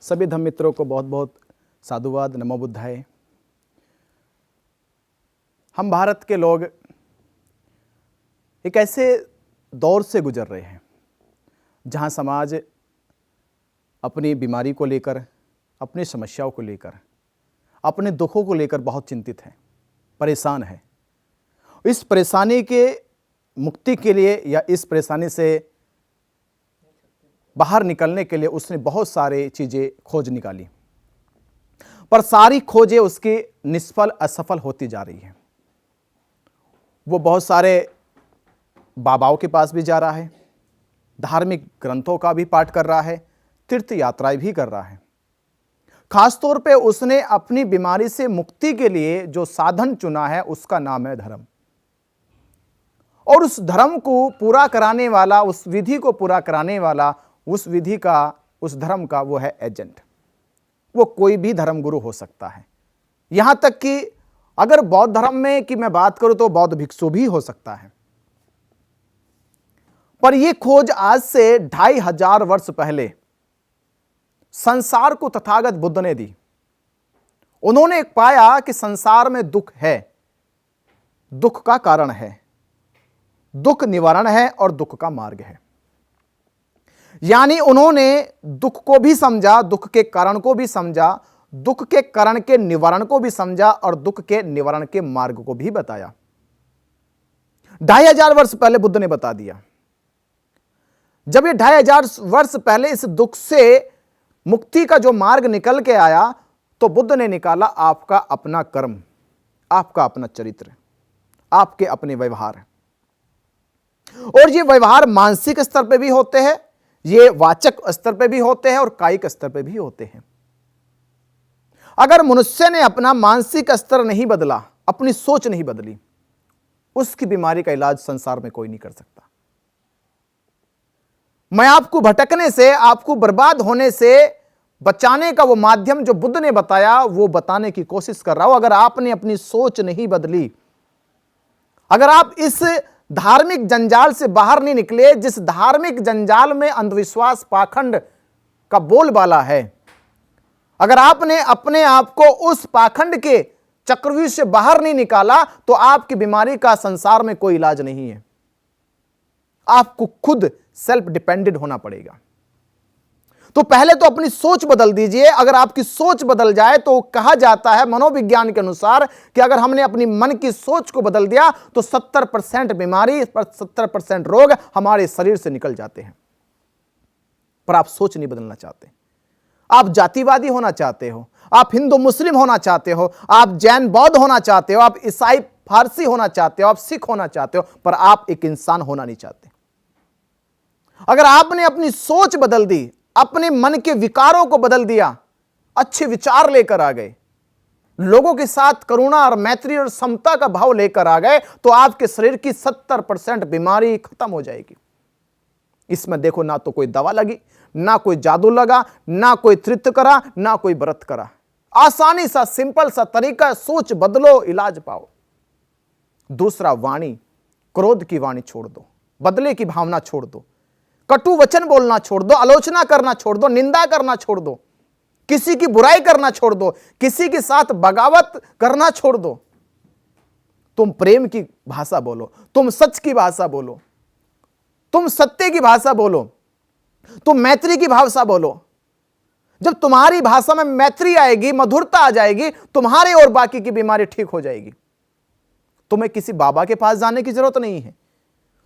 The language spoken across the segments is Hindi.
सभी धम्म मित्रों को बहुत बहुत साधुवाद, नमो बुद्धाय। हम भारत के लोग एक ऐसे दौर से गुजर रहे हैं जहां समाज अपनी बीमारी को लेकर, अपनी समस्याओं को लेकर, अपने दुखों को लेकर बहुत चिंतित है, परेशान है। इस परेशानी के मुक्ति के लिए या इस परेशानी से बाहर निकलने के लिए उसने बहुत सारे चीज़ें खोज निकाली, पर सारी खोजें उसकी निष्फल, असफल होती जा रही हैं। वो बहुत सारे बाबाओं के पास भी जा रहा है, धार्मिक ग्रंथों का भी पाठ कर रहा है, तीर्थ यात्राएं भी कर रहा है। खासतौर पे उसने अपनी बीमारी से मुक्ति के लिए जो साधन चुना है उसका नाम है धर्म। और उस धर्म को पूरा कराने वाला, उस विधि को पूरा कराने वाला, उस विधि का, उस धर्म का वो है एजेंट। वो कोई भी धर्म गुरु हो सकता है। यहां तक कि अगर बौद्ध धर्म में की मैं बात करूं तो बौद्ध भिक्षु भी हो सकता है। पर यह खोज आज से 2500 वर्ष पहले संसार को तथागत बुद्ध ने दी। उन्होंने पाया कि संसार में दुख है, दुख का कारण है, दुख निवारण है और दुख का मार्ग है। यानी उन्होंने दुख को भी समझा, दुख के कारण को भी समझा, दुख के कारण के निवारण को भी समझा और दुख के निवारण के मार्ग को भी बताया। 2500 वर्ष पहले बुद्ध ने बता दिया। जब ये 2500 वर्ष पहले इस दुख से मुक्ति का जो मार्ग निकल के आया तो बुद्ध ने निकाला आपका अपना कर्म, आपका अपना चरित्र, आपके अपने व्यवहार। और ये व्यवहार मानसिक स्तर पे भी होते हैं, ये वाचक स्तर पे भी होते हैं और कायिक स्तर पे भी होते हैं। अगर मनुष्य ने अपना मानसिक स्तर नहीं बदला, अपनी सोच नहीं बदली, उसकी बीमारी का इलाज संसार में कोई नहीं कर सकता। मैं आपको भटकने से, आपको बर्बाद होने से बचाने का वो माध्यम जो बुद्ध ने बताया वो बताने की कोशिश कर रहा हूं। अगर आपने अपनी सोच नहीं बदली, अगर आप इस धार्मिक जंजाल से बाहर नहीं निकले, जिस धार्मिक जंजाल में अंधविश्वास, पाखंड का बोलबाला है, अगर आपने अपने आप को उस पाखंड के चक्रव्यूह से बाहर नहीं निकाला तो आपकी बीमारी का संसार में कोई इलाज नहीं है। आपको खुद सेल्फ डिपेंडेंट होना पड़ेगा। तो पहले तो अपनी सोच बदल दीजिए। अगर आपकी सोच बदल जाए तो कहा जाता है मनोविज्ञान के अनुसार कि अगर हमने अपनी मन की सोच को बदल दिया तो 70% बीमारी, 70% रोग हमारे शरीर से निकल जाते हैं। पर आप सोच नहीं बदलना चाहते। आप जातिवादी होना चाहते हो, आप हिंदू मुस्लिम होना चाहते हो, आप जैन बौद्ध होना चाहते हो, आप ईसाई फारसी होना चाहते हो, आप सिख होना चाहते हो, पर आप एक इंसान होना नहीं चाहते। अगर आपने अपनी सोच बदल दी, अपने मन के विकारों को बदल दिया, अच्छे विचार लेकर आ गए, लोगों के साथ करुणा और मैत्री और समता का भाव लेकर आ गए, तो आपके शरीर की 70% बीमारी खत्म हो जाएगी। इसमें देखो, ना तो कोई दवा लगी, ना कोई जादू लगा, ना कोई त्रित्व करा, ना कोई व्रत करा। आसानी सा, सिंपल सा तरीका, सोच बदलो, इलाज पाओ। दूसरा, वाणी, क्रोध की वाणी छोड़ दो, बदले की भावना छोड़ दो, कटु वचन बोलना छोड़ दो, आलोचना करना छोड़ दो, निंदा करना छोड़ दो, किसी की बुराई करना छोड़ दो, किसी के साथ बगावत करना छोड़ दो। तुम प्रेम की भाषा बोलो, तुम सच की भाषा बोलो, तुम सत्य की भाषा बोलो, तुम मैत्री की भाषा बोलो। जब तुम्हारी भाषा में मैत्री आएगी, मधुरता आ जाएगी, तुम्हारे और बाकी की बीमारी ठीक हो जाएगी। तुम्हें किसी बाबा के पास जाने की जरूरत नहीं है।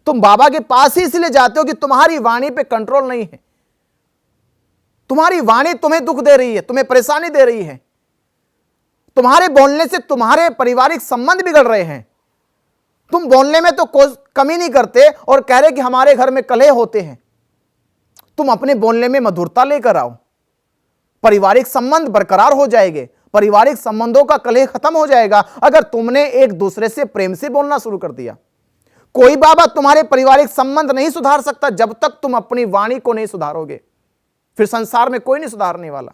तुम बाबा के पास ही इसलिए जाते हो कि तुम्हारी वाणी पे कंट्रोल नहीं है। तुम्हारी वाणी तुम्हें दुख दे रही है, तुम्हें परेशानी दे रही है। तुम्हारे बोलने से तुम्हारे पारिवारिक संबंध बिगड़ रहे हैं। तुम बोलने में तो कोई कमी नहीं करते और कह रहे कि हमारे घर में कलह होते हैं। तुम अपने बोलने में मधुरता लेकर आओ, पारिवारिक संबंध बरकरार हो जाएंगे, पारिवारिक संबंधों का कलह खत्म हो जाएगा अगर तुमने एक दूसरे से प्रेम से बोलना शुरू कर दिया। कोई बाबा तुम्हारे पारिवारिक संबंध नहीं सुधार सकता जब तक तुम अपनी वाणी को नहीं सुधारोगे। फिर संसार में कोई नहीं सुधारने वाला।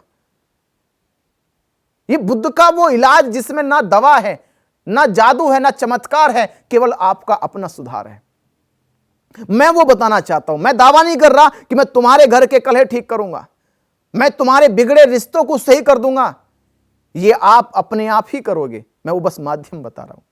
ये बुद्ध का वो इलाज जिसमें ना दवा है, ना जादू है, ना चमत्कार है, केवल आपका अपना सुधार है। मैं वो बताना चाहता हूं। मैं दावा नहीं कर रहा कि मैं तुम्हारे घर के कलह ठीक करूंगा। मैं तुम्हारे बिगड़े रिश्तों को सही कर दूंगा, ये आप अपने आप ही करोगे। मैं वो बस माध्यम बता रहा हूं।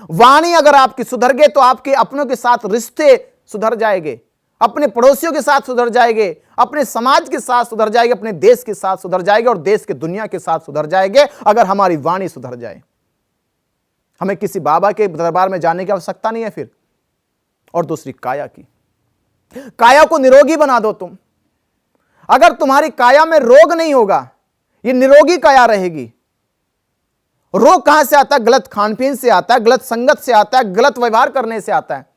वाणी अगर आपकी सुधर गए तो आपके अपनों के साथ रिश्ते सुधर जाएंगे, अपने पड़ोसियों के साथ सुधर जाएंगे, अपने समाज के साथ सुधर जाएंगे, अपने देश के साथ सुधर जाएंगे और देश के दुनिया के साथ सुधर जाएंगे अगर हमारी वाणी सुधर जाए। हमें किसी बाबा के दरबार में जाने की आवश्यकता नहीं है फिर। और दूसरी काया की, काया को निरोगी बना दो तुम। अगर तुम्हारी काया में रोग नहीं होगा, ये निरोगी काया रहेगी। रोग कहां से आता है? गलत खान-पीन से आता है, गलत संगत से आता है, गलत व्यवहार करने से आता है।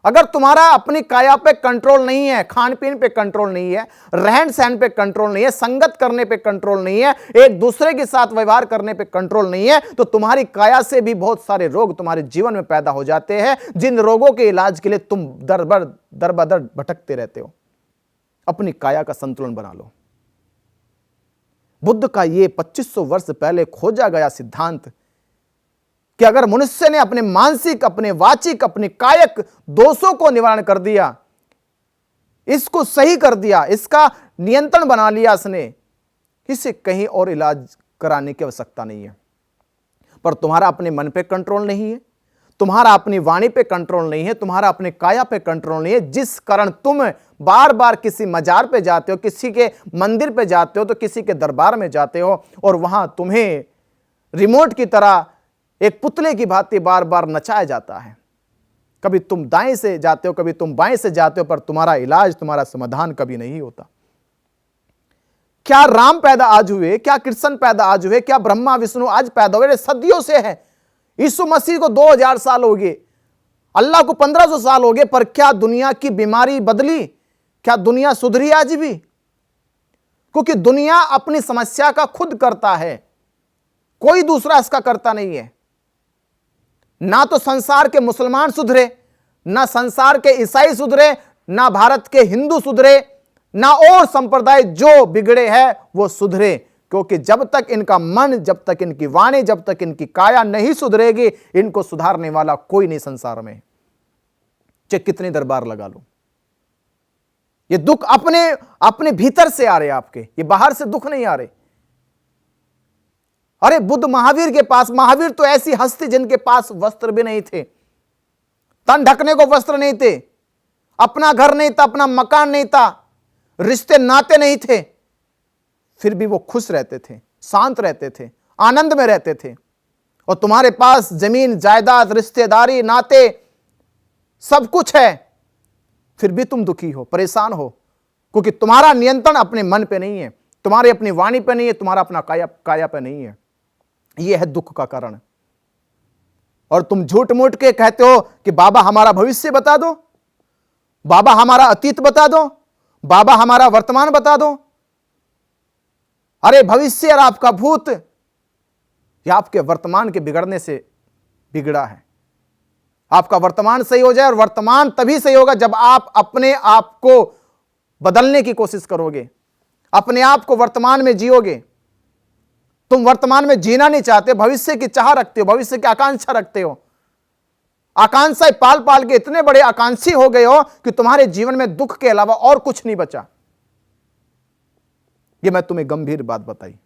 अगर तुम्हारा अपनी काया पे कंट्रोल नहीं है, खान-पीन पे कंट्रोल नहीं है, रहन सहन पे कंट्रोल नहीं है, संगत करने पे कंट्रोल नहीं है, एक दूसरे के साथ व्यवहार करने पे कंट्रोल नहीं है, तो तुम्हारी काया से भी बहुत सारे रोग तुम्हारे जीवन में पैदा हो जाते हैं, जिन रोगों के इलाज के लिए तुम दर बदर भटकते रहते हो। अपनी काया का संतुलन बना लो। बुद्ध का यह 2500 वर्ष पहले खोजा गया सिद्धांत कि अगर मनुष्य ने अपने मानसिक, अपने वाचिक, अपने कायिक दोषों को निवारण कर दिया, इसको सही कर दिया, इसका नियंत्रण बना लिया इसने, इसे कहीं और इलाज कराने की आवश्यकता नहीं है। पर तुम्हारा अपने मन पे कंट्रोल नहीं है, तुम्हारा अपनी वाणी पे कंट्रोल नहीं है, तुम्हारा अपने काया पे कंट्रोल नहीं है, जिस कारण तुम बार बार किसी मजार पे जाते हो, किसी के मंदिर पे जाते हो, तो किसी के दरबार में जाते हो और वहां तुम्हें रिमोट की तरह एक पुतले की भांति बार बार नचाया जाता है। कभी तुम दाएं से जाते हो, कभी तुम बाएं से जाते हो, पर तुम्हारा इलाज, तुम्हारा समाधान कभी नहीं होता। क्या राम पैदा आज हुए, क्या कृष्ण पैदा आज हुए, क्या ब्रह्मा विष्णु आज पैदा हुए? सदियों से है। यीशु मसीह को 2000 साल हो गए, अल्लाह को 1500 साल हो गए, पर क्या दुनिया की बीमारी बदली? क्या दुनिया सुधरी आज भी? क्योंकि दुनिया अपनी समस्या का खुद करता है, कोई दूसरा इसका करता नहीं है। ना तो संसार के मुसलमान सुधरे, ना संसार के ईसाई सुधरे, ना भारत के हिंदू सुधरे, ना और संप्रदाय जो बिगड़े हैं वो सुधरे, क्योंकि जब तक इनका मन, जब तक इनकी वाणी, जब तक इनकी काया नहीं सुधरेगी, इनको सुधारने वाला कोई नहीं संसार में। चाहे कितने दरबार लगा लो, ये दुख अपने अपने भीतर से आ रहे, आपके ये बाहर से दुख नहीं आ रहे। अरे बुद्ध महावीर के पास, महावीर तो ऐसी हस्ती जिनके पास वस्त्र भी नहीं थे, तन ढकने को वस्त्र नहीं थे, अपना घर नहीं था, अपना मकान नहीं था, रिश्ते नाते नहीं थे, फिर भी वो खुश रहते थे, शांत रहते थे, आनंद में रहते थे। और तुम्हारे पास जमीन जायदाद, रिश्तेदारी, नाते सब कुछ है, फिर भी तुम दुखी हो, परेशान हो, क्योंकि तुम्हारा नियंत्रण अपने मन पे नहीं है, तुम्हारे अपनी वाणी पे नहीं है, तुम्हारा अपना काया पे नहीं है। यह है दुख का कारण। और तुम झूठ मूठ के कहते हो कि बाबा हमारा भविष्य बता दो, बाबा हमारा अतीत बता दो, बाबा हमारा वर्तमान बता दो। अरे भविष्य और आपका भूत यह आपके वर्तमान के बिगड़ने से बिगड़ा है। आपका वर्तमान सही हो जाए, और वर्तमान तभी सही होगा जब आप अपने आप को बदलने की कोशिश करोगे, अपने आप को वर्तमान में जियोगे। तुम वर्तमान में जीना नहीं चाहते, भविष्य की चाह रखते हो, भविष्य की आकांक्षा रखते हो। आकांक्षाएं पाल पाल के इतने बड़े आकांक्षी हो गए हो कि तुम्हारे जीवन में दुख के अलावा और कुछ नहीं बचा। यह मैं तुम्हें गंभीर बात बताई,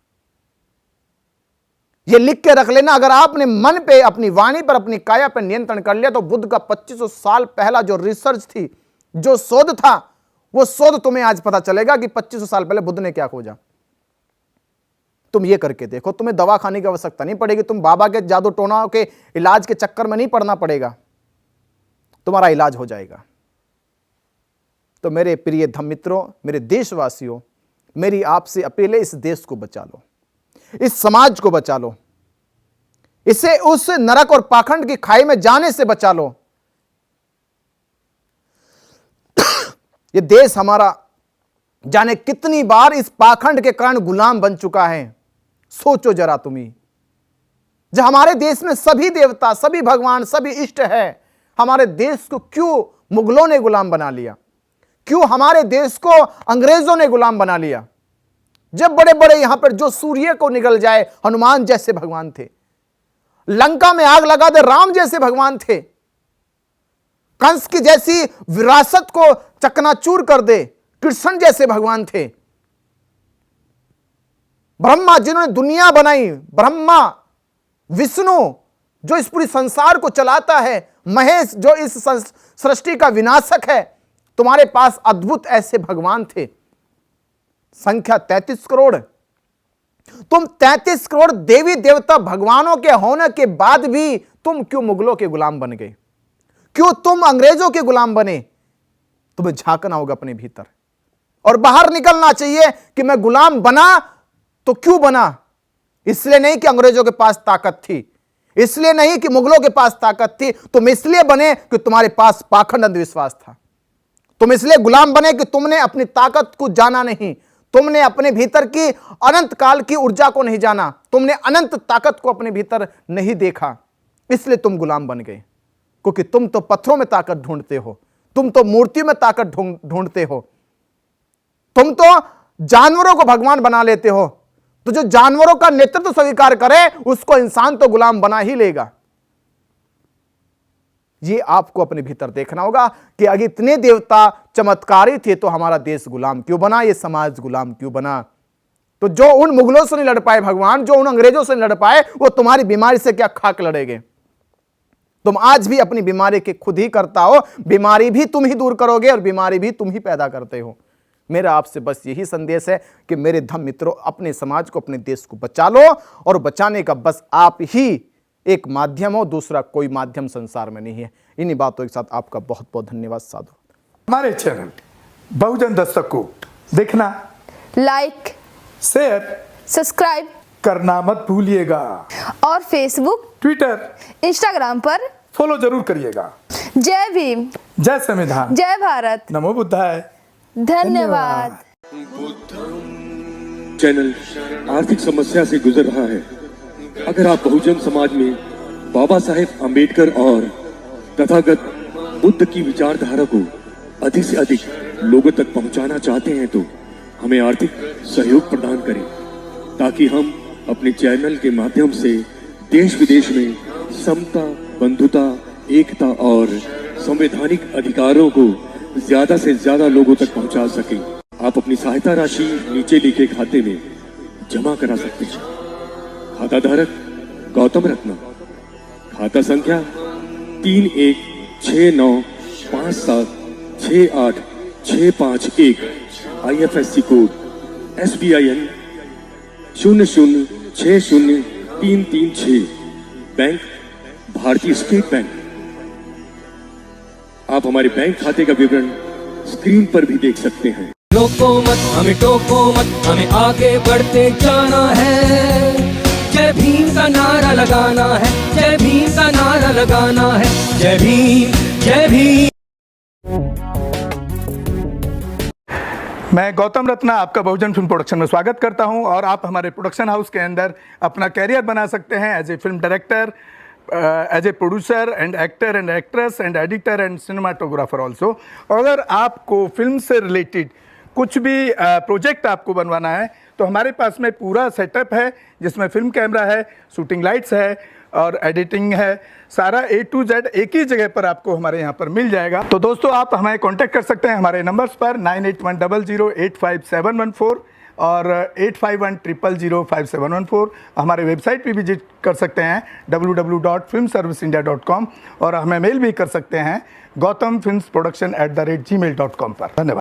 ये लिख के रख लेना। अगर आपने मन पे, अपनी वाणी पर, अपनी काया पर नियंत्रण कर लिया, तो बुद्ध का 2500 साल पहला जो रिसर्च थी, जो शोध था, वो शोध तुम्हें आज पता चलेगा कि 2500 साल पहले बुद्ध ने क्या खोजा। तुम ये करके देखो, तुम्हें दवा खाने की आवश्यकता नहीं पड़ेगी, तुम बाबा के जादू टोना के इलाज के चक्कर में नहीं पड़ना पड़ेगा, तुम्हारा इलाज हो जाएगा। तो मेरे प्रिय धम्म मित्रों, मेरे देशवासियों, मेरी आपसे अपील है, इस देश को बचा लो, इस समाज को बचा लो, इसे उस नरक और पाखंड की खाई में जाने से बचा लो। ये देश हमारा जाने कितनी बार इस पाखंड के कारण गुलाम बन चुका है। सोचो जरा तुम ही, जब हमारे देश में सभी देवता, सभी भगवान, सभी इष्ट है, हमारे देश को क्यों मुगलों ने गुलाम बना लिया? क्यों हमारे देश को अंग्रेजों ने गुलाम बना लिया? जब बड़े बड़े यहां पर जो सूर्य को निगल जाए हनुमान जैसे भगवान थे, लंका में आग लगा दे राम जैसे भगवान थे, कंस की जैसी विरासत को चकनाचूर कर दे कृष्ण जैसे भगवान थे, ब्रह्मा जिन्होंने दुनिया बनाई, ब्रह्मा विष्णु जो इस पूरी संसार को चलाता है, महेश जो इस सृष्टि का विनाशक है, तुम्हारे पास अद्भुत ऐसे भगवान थे, संख्या 33 करोड़। तुम 33 करोड़ देवी देवता भगवानों के होने के बाद भी तुम क्यों मुगलों के गुलाम बन गए? क्यों तुम अंग्रेजों के गुलाम बने? तुम्हें झांकना होगा अपने भीतर और बाहर निकलना चाहिए कि मैं गुलाम बना तो क्यों बना? इसलिए नहीं कि अंग्रेजों के पास ताकत थी, इसलिए नहीं कि मुगलों के पास ताकत थी, तुम इसलिए बने कि तुम्हारे पास पाखंड अंधविश्वास था। तुम इसलिए गुलाम बने कि तुमने अपनी ताकत को जाना नहीं, तुमने अपने भीतर की अनंत काल की ऊर्जा को नहीं जाना, तुमने अनंत ताकत को अपने भीतर नहीं देखा, इसलिए तुम गुलाम बन गए। क्योंकि तुम तो पत्थरों में ताकत ढूंढते हो, तुम तो मूर्तियों में ताकत ढूंढते हो, तुम तो जानवरों को भगवान बना लेते हो। तो जो जानवरों का नेतृत्व स्वीकार करे उसको इंसान तो गुलाम बना ही लेगा। ये आपको अपने भीतर देखना होगा कि अगर इतने देवता चमत्कारी थे तो हमारा देश गुलाम क्यों बना, ये समाज गुलाम क्यों बना? तो जो उन मुगलों से नहीं लड़ पाए भगवान, जो उन अंग्रेजों से नहीं लड़ पाए, वो तुम्हारी बीमारी से क्या खाक लड़ेंगे? तुम आज भी अपनी बीमारी के खुद ही करता हो, बीमारी भी तुम ही दूर करोगे और बीमारी भी तुम ही पैदा करते हो। मेरा आपसे बस यही संदेश है कि मेरे धम्म मित्रों, अपने समाज को, अपने देश को बचा लो और बचाने का बस आप ही एक माध्यम हो, दूसरा कोई माध्यम संसार में नहीं है। इन्हीं बातों के साथ आपका बहुत बहुत धन्यवाद। साधु। हमारे चैनल बहुजन दस्तक को देखना, लाइक, शेयर, सब्सक्राइब करना मत भूलिएगा और फेसबुक, ट्विटर, इंस्टाग्राम पर फॉलो जरूर करिएगा। जय भीम, जय संविधान, जय भारत, नमो बुद्धाय। धन्यवाद। चैनल आर्थिक समस्या से गुजर रहा है। अगर आप बहुजन समाज में बाबा साहेब आम्बेडकर और तथागत बुद्ध की विचारधारा को अधिक से अधिक लोगों तक पहुंचाना चाहते हैं तो हमें आर्थिक सहयोग प्रदान करें, ताकि हम अपने चैनल के माध्यम से देश विदेश में समता, बंधुता, एकता और संवैधानिक अधिकारों को ज्यादा से ज्यादा लोगों तक पहुंचा सकें। आप अपनी सहायता राशि नीचे लिखे खाते में जमा करा सकते हैं। खाता धारक गौतम रत्न, खाता संख्या 316957686551, IFSC कोड SBIN 0060336, बैंक भारतीय स्टेट बैंक। आप हमारे बैंक खाते का विवरण स्क्रीन पर भी देख सकते हैं। रोको मत, हमें टोको मत, हमें आगे बढ़ते जाना है। जय भीम का नारा लगाना है, जय भीम का नारा लगाना है। जय भीम, जय भीम। मैं गौतम रत्ना आपका बहुजन फिल्म प्रोडक्शन में स्वागत करता हूं और आप हमारे प्रोडक्शन हाउस के अंदर अपना कैरियर बना सकते हैं as a film director, as a producer and actor and actress and editor and cinematographer also. अगर आपको फिल्म से रिलेटेड कुछ भी प्रोजेक्ट आपको बनवाना है तो हमारे पास में पूरा सेटअप है, जिसमें फिल्म कैमरा है, शूटिंग लाइट्स है और एडिटिंग है। सारा A to Z एक ही जगह पर आपको हमारे यहाँ पर मिल जाएगा। तो दोस्तों, आप हमें कांटेक्ट कर सकते हैं हमारे नंबर्स पर 9810085714 और 8510005714। हमारे वेबसाइट पे विजिट कर सकते हैं www.filmserviceindia.com और हमें मेल भी कर सकते हैं gautamfilmsproduction@gmail.com पर। धन्यवाद।